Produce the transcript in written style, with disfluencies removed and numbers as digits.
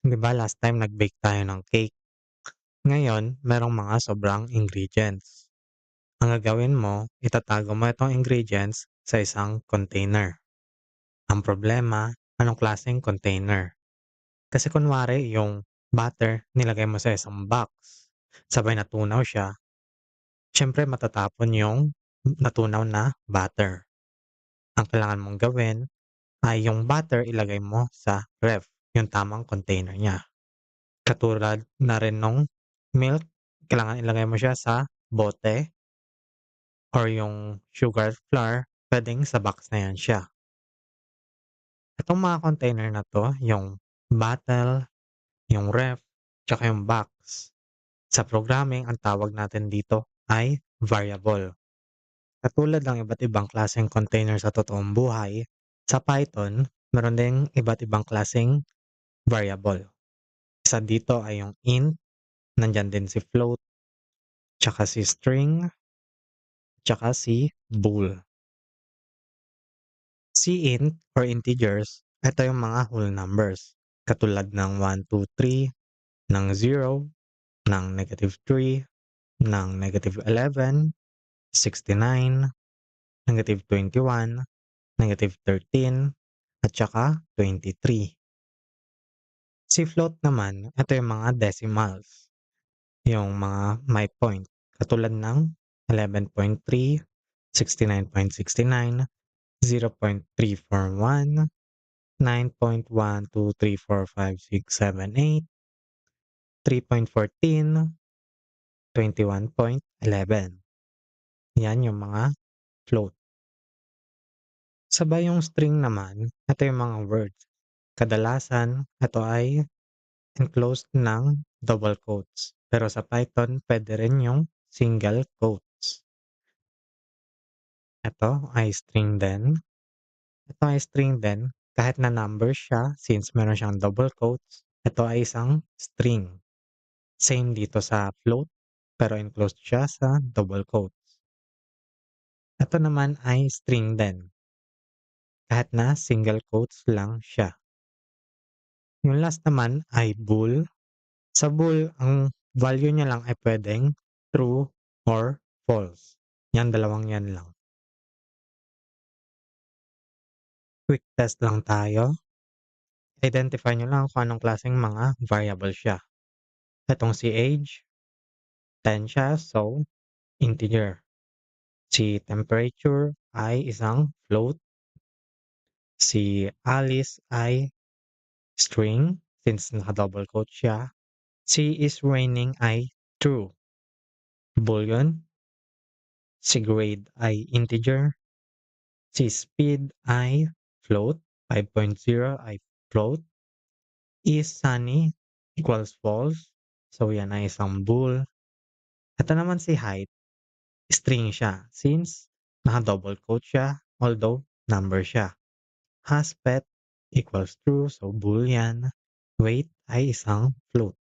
'Di ba last time nag-bake tayo ng cake? Ngayon, merong mga sobrang ingredients. Ang gagawin mo, itatago mo itong ingredients sa isang container. Ang problema, anong klaseng container? Kasi kunwari yung butter, nilagay mo sa isang box. Sabay natunaw siya, syempre matatapon yung natunaw na butter. Ang kailangan mong gawin ay yung butter ilagay mo sa ref, yung tamang container niya. Katulad na rin nung milk, kailangan ilagay mo siya sa bote or yung sugar flour, puwedeng sa box na yan siya. Itong mga container na 'to, yung bottle, yung ref, tsaka yung box. Sa programming, ang tawag natin dito ay variable. Katulad ng iba't ibang klaseng container sa totoong buhay, sa Python, meron ding iba't ibang klaseng variable. Isa dito ay yung int, nandiyan din si float, tsaka si string, tsaka si bool. Si int or integers, ito yung mga whole numbers. Katulad ng 1, 2, 3, ng 0, ng -3, ng -11, 69, -21, -13, at saka 23. Si float naman, ito yung mga decimals, yung mga may point. Katulad ng 11.3, 69.69, 0.341, 9.1234567, 3.14, 21.11. Yan yung mga float. Sabay yung string naman, ito yung mga words. Kadalasan, ito ay enclosed ng double quotes. Pero sa Python, pwede rin yung single quotes. Ito ay string din. Ito ay string din. Kahit na number siya, since meron siyang double quotes, ito ay isang string. Same dito sa float, pero enclosed siya sa double quotes. Ito naman ay string din. Kahit na single quotes lang siya. Yung last naman ay bool. Sa bool, ang value niya lang ay pwedeng true or false. Yan, dalawang yan lang. Quick test lang tayo. Identify nyo lang kung anong klaseng mga variable siya. Itong si age, 10 siya, so integer. Si temperature ay isang float. Si Alice ay string, since naka-double quote siya. Si is raining ay true. Boolean. Si grade ay integer. Si speed ay float. 5.0 ay float. Is sunny equals false. So yan ay isang bool. Ito naman si height. String siya since naka-double quote siya, although number siya. Has pet equals true, so bool yan. Weight ay isang float.